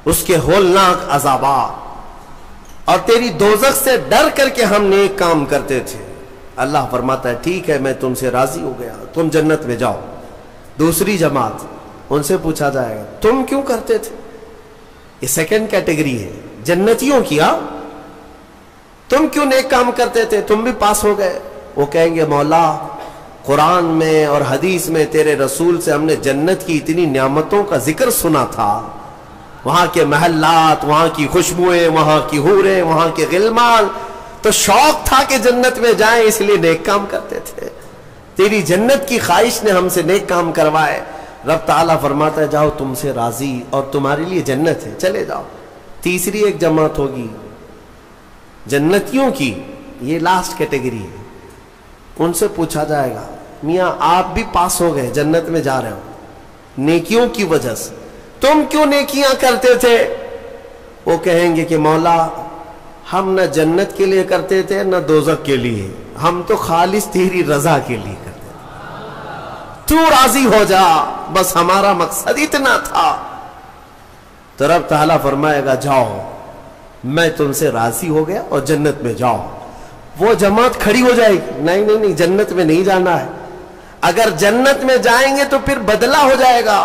اس کے ہولناک عذابات، اور تیری دوزخ سے ڈر کر کے ہم نیک کام کرتے تھے۔ اللہ فرماتا ہے ٹھیک ہے میں تم سے راضی ہو گیا، تم جنت میں جاؤ۔ دوسری جماعت، ان سے پوچھا جائے گا تم کیوں کرتے تھے؟ یہ سیکنڈ کیٹیگری ہے جنتیوں کی، تم کیوں نیک کام کرتے تھے؟ تم بھی پاس ہو گئے۔ وہ کہیں گے مولا قرآن میں اور حدیث میں تیرے رسول سے ہم نے جنت کی اتنی نعمتوں کا ذکر سنا تھا، وہاں کے محلات، وہاں کی خوشبوئیں، وہاں کی حوریں، وہاں کے غلمان، تو شوق تھا کہ جنت میں جائیں، اس لیے نیک کام کرتے تھے، تیری جنت کی خواہش نے ہم سے نیک کام کروائے۔ رب تعالیٰ فرماتا ہے جاؤ تم سے راضی اور تمہارے لیے جنت ہے، چلے جاؤ۔ تیسری ایک جماعت ہوگی جنتیوں کی، یہ لاسٹ کیٹیگری ہے، ان سے پوچھا جائے گا میاں آپ بھی پاس ہو گئے، جنت میں جا رہے ہو نیکیوں کی وجہ سے، تم کیوں نیکیاں کرتے تھے؟ وہ کہیں گے کہ مولا ہم نہ جنت کے لیے کرتے تھے نہ دوزخ کے لیے، ہم تو خالص تیری رضا کے لیے کرتے تھے، تو راضی ہو جا، بس ہمارا مقصد اتنا تھا۔ تو رب تعالیٰ فرمائے گا جاؤ میں تم سے راضی ہو گیا اور جنت میں جاؤ۔ وہ جماعت کھڑی ہو جائے گی نہیں جنت میں نہیں جانا ہے، اگر جنت میں جائیں گے تو پھر بدلہ ہو جائے گا،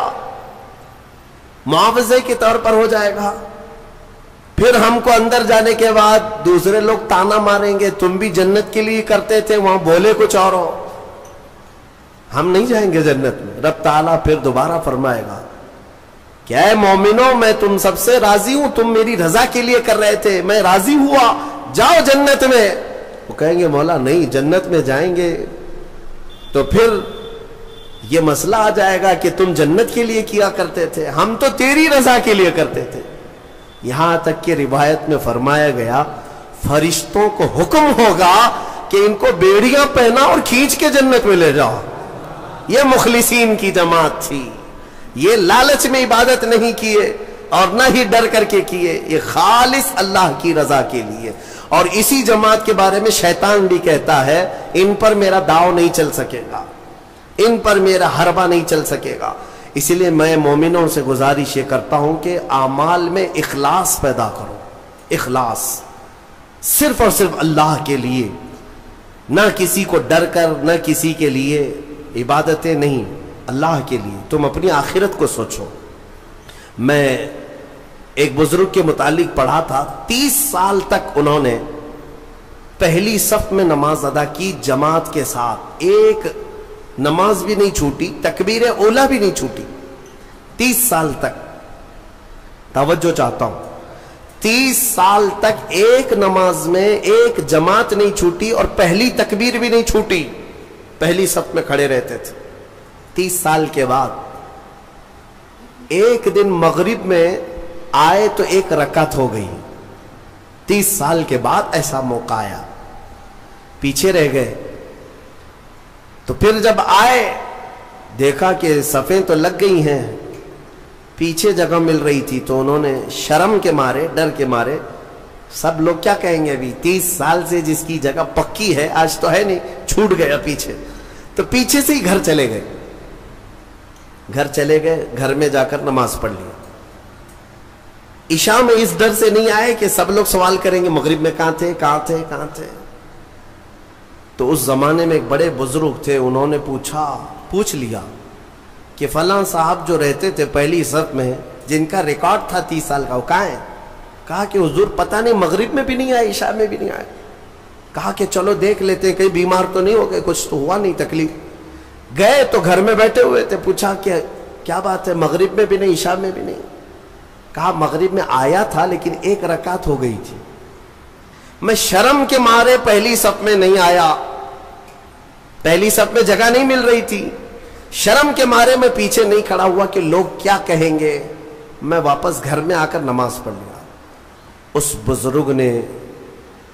معاوضے کے طور پر ہو جائے گا، پھر ہم کو اندر جانے کے بعد دوسرے لوگ تانا ماریں گے تم بھی جنت کے لیے کرتے تھے، وہاں بولے کچھ اور ہو، ہم نہیں جائیں گے جنت میں۔ رب تعالیٰ پھر دوبارہ فرمائے گا کہ اے مومنوں میں تم سب سے راضی ہوں، تم میری رضا کے لیے کر رہے تھے، میں راضی ہوا، جاؤ جنت میں۔ وہ کہیں گے مولا نہیں جنت میں جائیں گے تو پھر یہ مسئلہ آ جائے گا کہ تم جنت کے لیے کیا کرتے تھے، ہم تو تیری رضا کے لیے کرتے تھے۔ یہاں تک کہ روایت میں فرمایا گیا فرشتوں کو حکم ہوگا کہ ان کو بیڑیاں پہنا اور کھینچ کے جنت میں لے جاؤ۔ یہ مخلصین کی جماعت تھی، یہ لالچ میں عبادت نہیں کیے اور نہ ہی ڈر کر کے کیے، یہ خالص اللہ کی رضا کے لیے۔ اور اسی جماعت کے بارے میں شیطان بھی کہتا ہے ان پر میرا داؤ نہیں چل سکے گا، ان پر میرا حربہ نہیں چل سکے گا۔ اسی لیے میں مومنوں سے گزارش یہ کرتا ہوں کہ اعمال میں اخلاص پیدا کرو، اخلاص صرف اور صرف اللہ کے لیے، نہ کسی کو ڈر کر، نہ کسی کے لیے، عبادتیں نہیں، اللہ کے لیے۔ تم اپنی آخرت کو سوچو۔ میں ایک بزرگ کے متعلق پڑھا تھا، 30 سال تک انہوں نے پہلی صف میں نماز ادا کی جماعت کے ساتھ، ایک نماز بھی نہیں چھوٹی، تکبیر اولا بھی نہیں چھوٹی 30 سال تک. توجہ چاہتا ہوں، 30 سال تک ایک نماز میں ایک جماعت نہیں چھوٹی اور پہلی تکبیر بھی نہیں چھوٹی، پہلی صف میں کھڑے رہتے تھے. 30 سال کے بعد ایک دن مغرب میں آئے تو ایک رکعت ہو گئی. 30 سال کے بعد ایسا موقع آیا، پیچھے رہ گئے. تو پھر جب آئے دیکھا کہ صفیں تو لگ گئی ہیں، پیچھے جگہ مل رہی تھی، تو انہوں نے شرم کے مارے، ڈر کے مارے، سب لوگ کیا کہیں گے ابھی 30 سال سے جس کی جگہ پکی ہے آج تو ہے نہیں، چھوٹ گیا پیچھے. تو پیچھے سے ہی گھر چلے گئے. گھر میں جا کر نماز پڑھ لی. عشاء میں اس ڈر سے نہیں آئے کہ سب لوگ سوال کریں گے مغرب میں کہاں تھے. تو اس زمانے میں ایک بڑے بزرگ تھے، انہوں نے پوچھ لیا کہ فلاں صاحب جو رہتے تھے پہلی صف میں، جن کا ریکارڈ تھا 30 سال کا، وہ کہاں ہے؟ کہا کہ حضور پتہ نہیں، مغرب میں بھی نہیں آئے، عشاء میں بھی نہیں آئے. کہا کہ چلو دیکھ لیتے ہیں، کہیں بیمار تو نہیں ہو گئے، کچھ تو ہوا نہیں تکلیف. گئے تو گھر میں بیٹھے ہوئے تھے. پوچھا کہ کیا بات ہے، مغرب میں بھی نہیں، عشاء میں بھی نہیں؟ کہا مغرب میں آیا تھا لیکن ایک رکعت ہو گئی تھی، میں شرم کے مارے پہلی صف میں نہیں آیا، پہلی صف میں جگہ نہیں مل رہی تھی، شرم کے مارے میں پیچھے نہیں کھڑا ہوا کہ لوگ کیا کہیں گے، میں واپس گھر میں آ کر نماز پڑھ لیا. اس بزرگ نے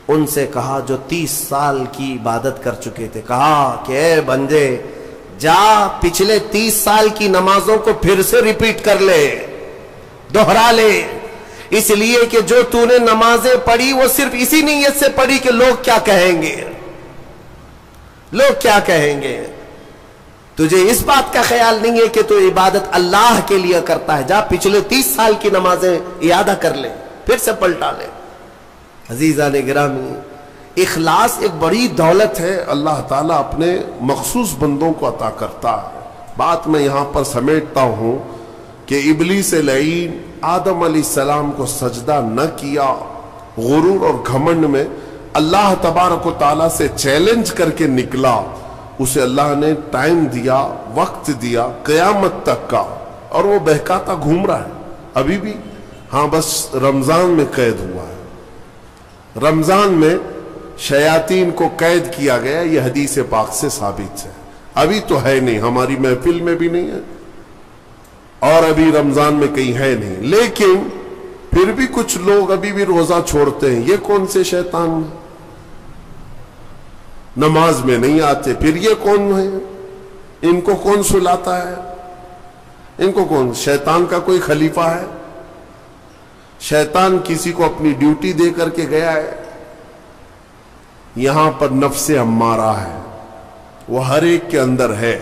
ان سے کہا جو 30 سال کی عبادت کر چکے تھے، کہا کہ اے بندے جا پچھلے 30 سال کی نمازوں کو پھر سے ریپیٹ کر لے، دوہرا لے، اس لیے کہ جو تو نے نمازیں پڑھی وہ صرف اسی نیت سے پڑھی کہ لوگ کیا کہیں گے، لوگ کیا کہیں گے. تجھے اس بات کا خیال نہیں ہے کہ تو عبادت اللہ کے لیے کرتا ہے، جا پچھلے 30 سال کی نمازیں اعادہ کر لے، پھر سے پلٹا لے. عزیزان گرامی، اخلاص ایک بڑی دولت ہے، اللہ تعالیٰ اپنے مخصوص بندوں کو عطا کرتا ہے. بات میں یہاں پر سمیٹتا ہوں کہ ابلیس لعین آدم علیہ السلام کو سجدہ نہ کیا، غرور اور گھمنڈ میں اللہ تبارک و تعالیٰ سے چیلنج کر کے نکلا. اسے اللہ نے ٹائم دیا، وقت دیا قیامت تک کا، اور وہ بہکاتا گھوم رہا ہے ابھی بھی. ہاں بس رمضان میں قید ہوا ہے، رمضان میں شیاطین کو قید کیا گیا، یہ حدیث پاک سے ثابت ہے. ابھی تو ہے نہیں، ہماری محفل میں بھی نہیں ہے اور ابھی رمضان میں کہیں ہے نہیں، لیکن پھر بھی کچھ لوگ ابھی بھی روزہ چھوڑتے ہیں. یہ کون سے شیطان ہیں؟ نماز میں نہیں آتے، پھر یہ کون ہے؟ ان کو کون سلاتا ہے؟ ان کو کون؟ شیطان کا کوئی خلیفہ ہے؟ شیطان کسی کو اپنی ڈیوٹی دے کر کے گیا ہے؟ یہاں پر نفس امارہ ہے، وہ ہر ایک کے اندر ہے.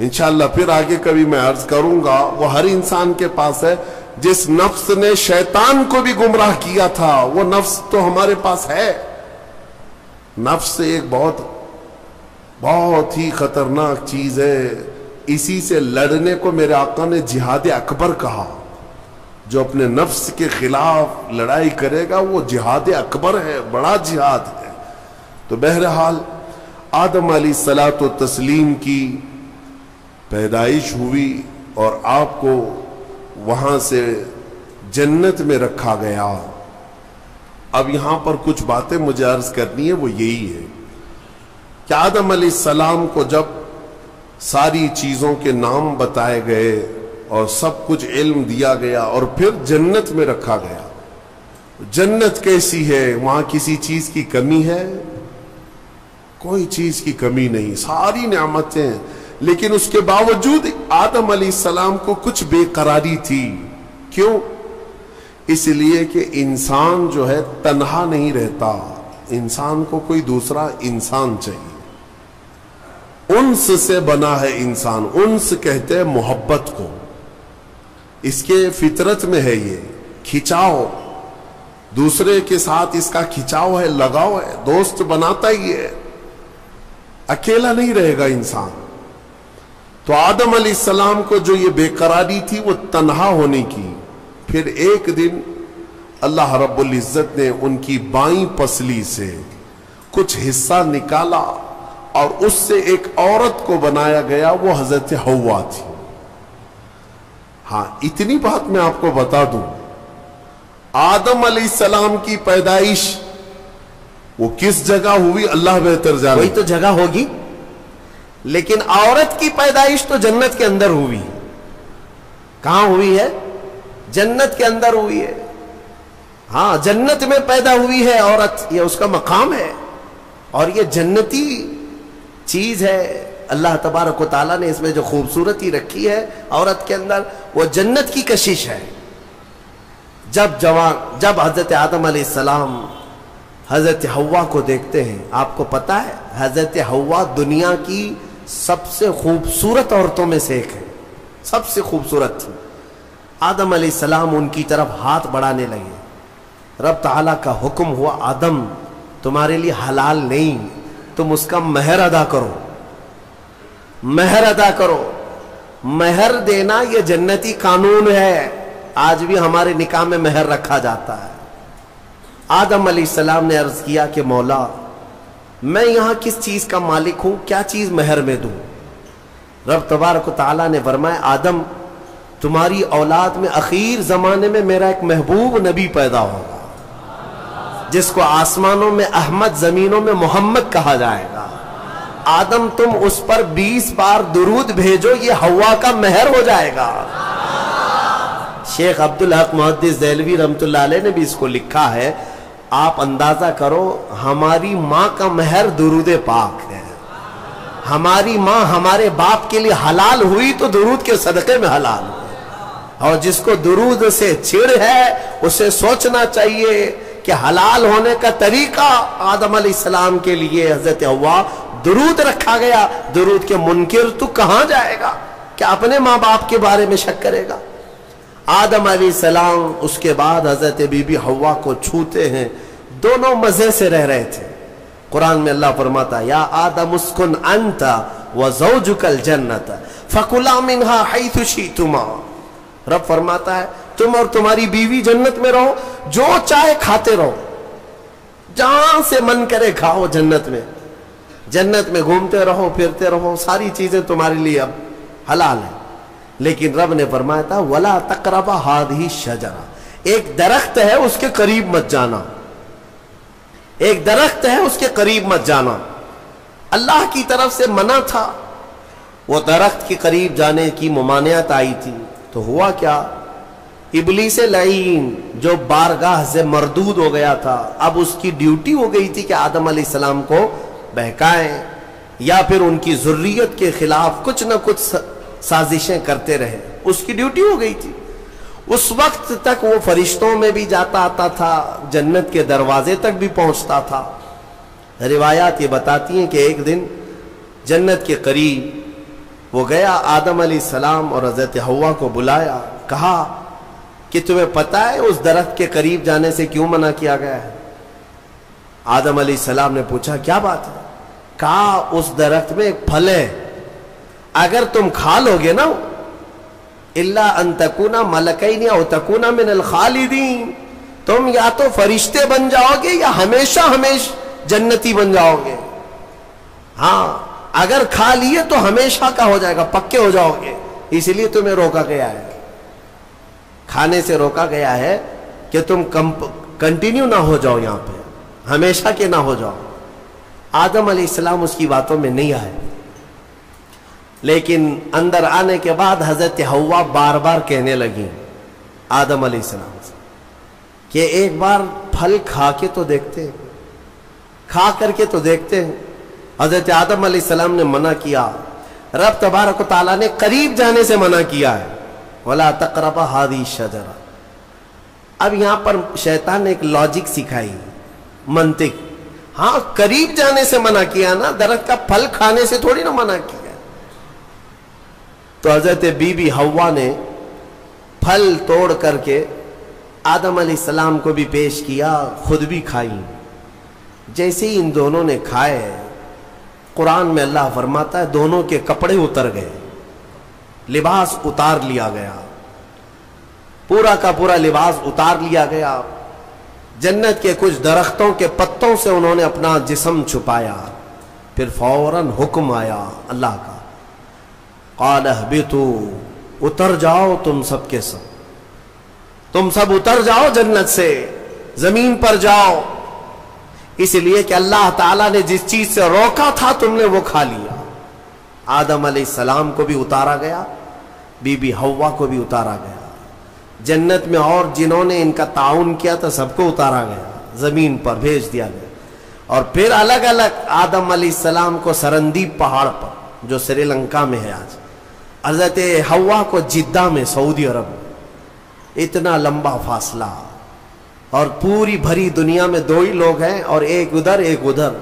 انشاءاللہ پھر آگے کبھی میں عرض کروں گا، وہ ہر انسان کے پاس ہے. جس نفس نے شیطان کو بھی گمراہ کیا تھا وہ نفس تو ہمارے پاس ہے. نفس ایک بہت ہی خطرناک چیز ہے. اسی سے لڑنے کو میرے آقا نے جہاد اکبر کہا. جو اپنے نفس کے خلاف لڑائی کرے گا وہ جہاد اکبر ہے، بڑا جہاد ہے. تو بہرحال آدم علیہ الصلاۃ والتسلیم کی پیدائش ہوئی اور آپ کو وہاں سے جنت میں رکھا گیا. اب یہاں پر کچھ باتیں مجھے عرض کرنی ہے، وہ یہی ہے کہ آدم علیہ السلام کو جب ساری چیزوں کے نام بتائے گئے اور سب کچھ علم دیا گیا اور پھر جنت میں رکھا گیا. جنت کیسی ہے؟ وہاں کسی چیز کی کمی ہے؟ کوئی چیز کی کمی نہیں، ساری نعمتیں ہیں. لیکن اس کے باوجود آدم علیہ السلام کو کچھ بے قراری تھی. کیوں؟ اس لیے کہ انسان جو ہے تنہا نہیں رہتا، انسان کو کوئی دوسرا انسان چاہیے. انس سے بنا ہے انسان. انس کہتے ہیں محبت کو، اس کے فطرت میں ہے یہ کھچاؤ، دوسرے کے ساتھ اس کا کھچاؤ ہے، لگاؤ ہے، دوست بناتا ہی ہے، اکیلا نہیں رہے گا انسان. تو آدم علیہ السلام کو جو یہ بے قراری تھی وہ تنہا ہونے کی. پھر ایک دن اللہ رب العزت نے ان کی بائیں پسلی سے کچھ حصہ نکالا اور اس سے ایک عورت کو بنایا گیا، وہ حضرت حوا تھی۔ ہاں اتنی بات میں آپ کو بتا دوں، آدم علیہ السلام کی پیدائش وہ کس جگہ ہوئی اللہ بہتر جانے۔ کوئی تو جگہ ہوگی، لیکن عورت کی پیدائش تو جنت کے اندر ہوئی۔ کہاں ہوئی ہے؟ جنت کے اندر ہوئی ہے۔ ہاں جنت میں پیدا ہوئی ہے عورت، یہ اس کا مقام ہے، اور یہ جنتی چیز ہے۔ اللہ تبارک و تعالیٰ نے اس میں جو خوبصورتی رکھی ہے عورت کے اندر، وہ جنت کی کشش ہے۔ جب حضرت آدم علیہ السلام حضرت حوا کو دیکھتے ہیں، آپ کو پتا ہے حضرت حوا دنیا کی سب سے خوبصورت عورتوں میں سے ایک ہے، سب سے خوبصورت تھی۔ آدم علیہ السلام ان کی طرف ہاتھ بڑھانے لگے، رب تعالیٰ کا حکم ہوا، آدم تمہارے لیے حلال نہیں، تم اس کا مہر ادا کرو، مہر ادا کرو۔ مہر دینا یہ جنتی قانون ہے، آج بھی ہمارے نکاح میں مہر رکھا جاتا ہے۔ آدم علیہ السلام نے عرض کیا کہ مولا میں یہاں کس چیز کا مالک ہوں، کیا چیز مہر میں دوں؟ رب تبارک و تعالیٰ نے فرمایا آدم تمہاری اولاد میں اخیر زمانے میں میرا ایک محبوب نبی پیدا ہوگا، جس کو آسمانوں میں احمد، زمینوں میں محمد کہا جائے گا۔ آدم تم اس پر 20 بار درود بھیجو، یہ حوا کا مہر ہو جائے گا۔ شیخ عبدالحق محدث دہلوی رحمۃ اللہ علیہ نے بھی اس کو لکھا ہے، آپ اندازہ کرو ہماری ماں کا مہر درود پاک ہے۔ ہماری ماں ہمارے باپ کے لیے حلال ہوئی تو درود کے صدقے میں حلال ہوئی، اور جس کو درود سے چھڑ ہے اسے سوچنا چاہیے کہ حلال ہونے کا طریقہ آدم علیہ السلام کے لیے حضرت حوا درود رکھا گیا۔ درود کے منکر تو کہاں جائے گا، کہ اپنے ماں باپ کے بارے میں شک کرے گا؟ آدم علیہ السلام اس کے بعد حضرت بی بی حوا کو چھوتے ہیں، دونوں مزے سے رہ رہے تھے۔ قرآن میں اللہ فرماتا یا آدم اسکن انت وزوجک الجنت فکلا منہا حیث شئتما۔ رب فرماتا ہے تم اور تمہاری بیوی جنت میں رہو، جو چاہے کھاتے رہو، جہاں سے من کرے کھاؤ، جنت میں گھومتے رہو، پھرتے رہو، ساری چیزیں تمہارے لیے اب حلال ہیں۔ لیکن رب نے فرمایا تھا وَلَا تَقْرَبَ هَذِهِ الشَّجَرَةَ، ایک درخت ہے اس کے قریب مت جانا، ایک درخت ہے اس کے قریب مت جانا۔ اللہ کی طرف سے منع تھا، وہ درخت کے قریب جانے کی ممانعت آئی تھی، تو ہوا کیا؟ ابلیس لعین جو بارگاہ سے مردود ہو گیا تھا، اب اس کی ڈیوٹی ہو گئی تھی کہ آدم علیہ السلام کو بہکائیں یا پھر ان کی ذریت کے خلاف کچھ نہ کچھ سازشیں کرتے رہے، اس کی ڈیوٹی ہو گئی تھی۔ اس وقت تک وہ فرشتوں میں بھی جاتا آتا تھا، جنت کے دروازے تک بھی پہنچتا تھا۔ روایات یہ بتاتی ہیں کہ ایک دن جنت کے قریب وہ گیا، آدم علیہ السلام اور حضرت حوا کو بلایا، کہا کہ تمہیں پتہ ہے اس درخت کے قریب جانے سے کیوں منع کیا گیا ہے؟ آدم علیہ السلام نے پوچھا کیا بات ہے؟ کہا اس درخت میں ایک پھل ہے، اگر تم کھا لو گے نا الا ان تکونا ملکین او تکونا من الخالدین، تم یا تو فرشتے بن جاؤ گے یا ہمیشہ جنتی بن جاؤ گے۔ ہاں اگر کھا لیے تو ہمیشہ کا ہو جائے گا، پکے ہو جاؤ گے، اس لیے تمہیں روکا گیا ہے، کھانے سے روکا گیا ہے کہ تم کنٹینیو نہ ہو جاؤ، یہاں پہ ہمیشہ کے نہ ہو جاؤ۔ آدم علیہ السلام اس کی باتوں میں نہیں آئے، لیکن اندر آنے کے بعد حضرت حوا بار بار کہنے لگی آدم علیہ السلام سے کہ ایک بار پھل کھا کے تو دیکھتے ہیں، کھا کر کے تو دیکھتے ہیں۔ حضرت آدم علیہ السلام نے منع کیا، رب تبارک و تعالیٰ نے قریب جانے سے منع کیا ہے، وَلَا تَقْرَبَ هَذِهِ الشَّجَرَةَ۔ اب یہاں پر شیطان نے ایک لاجک سکھائی، منطق، ہاں قریب جانے سے منع کیا نا، درخت کا پھل کھانے سے تھوڑی نہ منع کیا۔ تو حضرت بی بی حوا نے پھل توڑ کر کے آدم علیہ السلام کو بھی پیش کیا، خود بھی کھائی۔ جیسے ہی ان دونوں نے کھائے، قرآن میں اللہ فرماتا ہے دونوں کے کپڑے اتر گئے، لباس اتار لیا گیا، پورا کا پورا لباس اتار لیا گیا۔ جنت کے کچھ درختوں کے پتوں سے انہوں نے اپنا جسم چھپایا، پھر فوراً حکم آیا اللہ کا، قال اہبطوا، اتر جاؤ تم سب کے سب، تم سب اتر جاؤ جنت سے، زمین پر جاؤ، اس لیے کہ اللہ تعالیٰ نے جس چیز سے روکا تھا تم نے وہ کھا لیا۔ آدم علیہ السلام کو بھی اتارا گیا، بی بی حوا کو بھی اتارا گیا، جنت میں اور جنہوں نے ان کا تعاون کیا تھا سب کو اتارا گیا، زمین پر بھیج دیا گیا۔ اور پھر الگ الگ آدم علیہ السلام کو سرندیپ پہاڑ پر جو سری لنکا میں ہے آج، حضرت حوا کو جدہ میں سعودی عرب میں، اتنا لمبا فاصلہ، اور پوری بھری دنیا میں دو ہی لوگ ہیں اور ایک ادھر ایک ادھر۔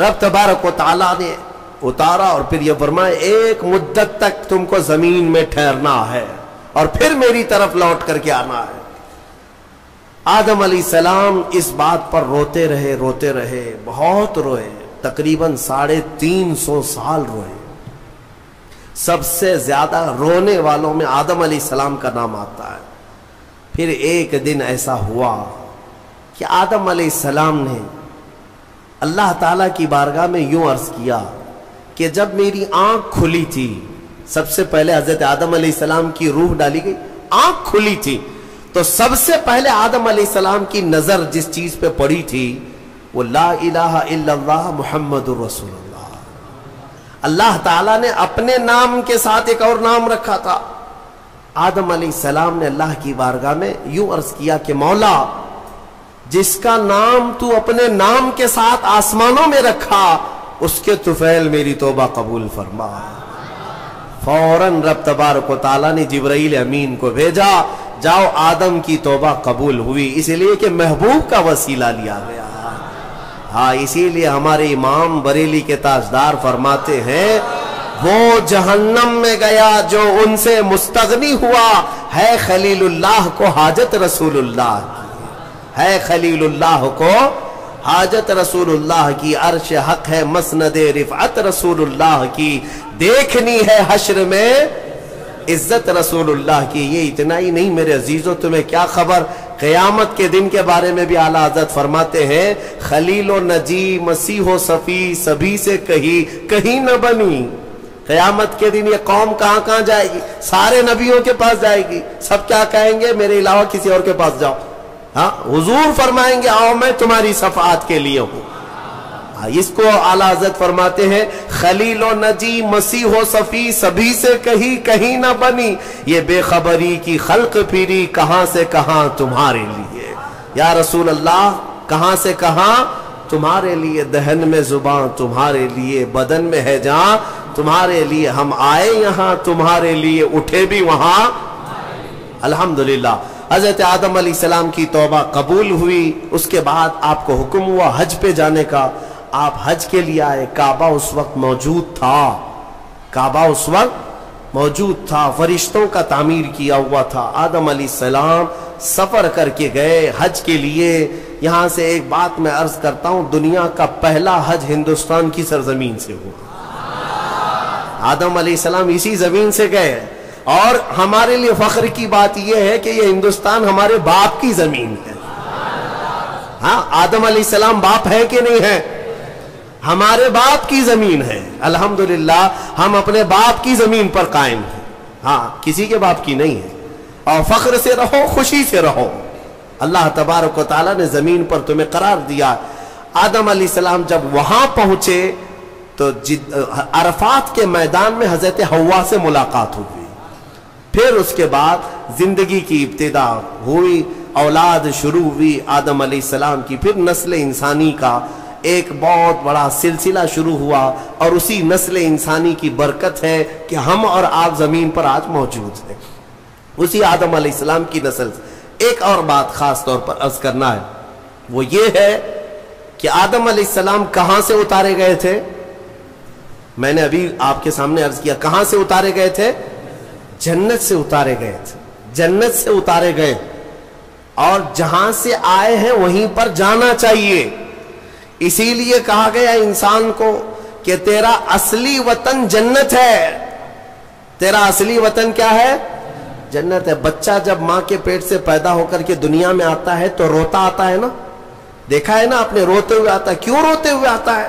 رب تبارک و تعالیٰ نے اتارا اور پھر یہ فرمایا ایک مدت تک تم کو زمین میں ٹھہرنا ہے اور پھر میری طرف لوٹ کر کے آنا ہے۔ آدم علیہ السلام اس بات پر روتے رہے، بہت روئے، تقریباً 350 سال روئے۔ سب سے زیادہ رونے والوں میں آدم علیہ السلام کا نام آتا ہے۔ پھر ایک دن ایسا ہوا کہ آدم علیہ السلام نے اللہ تعالیٰ کی بارگاہ میں یوں عرض کیا کہ جب میری آنکھ کھلی تھی، سب سے پہلے حضرت آدم علیہ السلام کی روح ڈالی گئی، آنکھ کھلی تھی تو سب سے پہلے آدم علیہ السلام کی نظر جس چیز پہ پڑی تھی وہ لا الہ الا اللہ محمد الرسول اللہ۔ اللہ تعالیٰ نے اپنے نام کے ساتھ ایک اور نام رکھا تھا۔ آدم علیہ السلام نے اللہ کی بارگاہ میں یوں عرض کیا کہ مولا، جس کا نام تو اپنے نام کے ساتھ آسمانوں میں رکھا اس کے طفیل میری توبہ قبول فرما۔ فوراً رب تبارک و تعالیٰ نے جبرائیل امین کو بھیجا، جاؤ آدم کی توبہ قبول ہوئی، اس لیے کہ محبوب کا وسیلہ لیا گیا۔ ہاں، اسی لیے ہمارے امام بریلی کے تاجدار فرماتے ہیں وہ جہنم میں گیا جو ان سے مستغنی ہوا، ہے خلیل اللہ کو حاجت رسول اللہ کی، ہے خلیل اللہ کو حاجت رسول اللہ کی، عرش حق ہے مسند رفعت رسول اللہ کی، دیکھنی ہے حشر میں عزت رسول اللہ کی۔ یہ اتنا ہی نہیں میرے عزیزوں، تمہیں کیا خبر، قیامت کے دن کے بارے میں بھی اعلیٰ حضرت فرماتے ہیں خلیل و نجی مسیح و صفی سبھی سے کہیں نہ بنی۔ قیامت کے دن یہ قوم کہاں جائے گی؟ سارے نبیوں کے پاس جائے گی، سب کیا کہیں گے؟ میرے علاوہ کسی اور کے پاس جاؤ۔ ہاں، حضور فرمائیں گے آؤ میں تمہاری شفاعت کے لیے ہوں۔ اس کو اعلیٰ حضرت فرماتے ہیں خلیل و نجی مسیح و صفی سبھی سے کہیں نہ بنی، یہ بے خبری کی خلق پھری کہاں سے کہاں تمہارے لیے۔ یا رسول اللہ، کہاں سے کہاں تمہارے لیے، دہن میں زباں تمہارے لیے، بدن میں ہے جان تمہارے لیے، ہم آئے یہاں تمہارے لیے، اٹھے بھی وہاں الحمدللہ۔ حضرت آدم علیہ السلام کی توبہ قبول ہوئی، اس کے بعد آپ کو حکم ہوا حج پہ جانے کا، آپ حج کے لیے آئے۔ کعبہ اس وقت موجود تھا، کعبہ اس وقت موجود تھا، فرشتوں کا تعمیر کیا ہوا تھا۔ آدم علیہ السلام سفر کر کے گئے حج کے لیے۔ یہاں سے ایک بات میں عرض کرتا ہوں، دنیا کا پہلا حج ہندوستان کی سرزمین سے ہوا۔ آدم علیہ السلام اسی زمین سے گئے، اور ہمارے لیے فخر کی بات یہ ہے کہ یہ ہندوستان ہمارے باپ کی زمین ہے۔ ہاں، آدم علیہ السلام باپ ہے کہ نہیں ہے؟ ہمارے باپ کی زمین ہے، الحمدللہ ہم اپنے باپ کی زمین پر قائم ہیں۔ ہاں، کسی کے باپ کی نہیں ہے، اور فخر سے رہو، خوشی سے رہو۔ اللہ تبارک و تعالیٰ نے زمین پر تمہیں قرار دیا۔ آدم علیہ السلام جب وہاں پہنچے تو عرفات کے میدان میں حضرت حوا سے ملاقات ہوئی۔ پھر اس کے بعد زندگی کی ابتدا ہوئی، اولاد شروع ہوئی آدم علیہ السلام کی، پھر نسل انسانی کا ایک بہت بڑا سلسلہ شروع ہوا، اور اسی نسل انسانی کی برکت ہے کہ ہم اور آپ زمین پر آج موجود ہیں، اسی آدم علیہ السلام کی نسل سے۔ ایک اور بات خاص طور پر عرض کرنا ہے، وہ یہ ہے کہ آدم علیہ السلام کہاں سے اتارے گئے تھے؟ میں نے ابھی آپ کے سامنے عرض کیا، کہاں سے اتارے گئے تھے؟ جنت سے اتارے گئے تھے، جنت سے اتارے گئے، اور جہاں سے آئے ہیں وہیں پر جانا چاہیے۔ اسی لیے کہا گیا انسان کو کہ تیرا اصلی وطن جنت ہے۔ تیرا اصلی وطن کیا ہے؟ جنت ہے۔ بچہ جب ماں کے پیٹ سے پیدا ہو کر کے دنیا میں آتا ہے تو روتا آتا ہے نا، دیکھا ہے نا آپ نے، روتے ہوئے آتا ہے۔ کیوں روتے ہوئے آتا ہے؟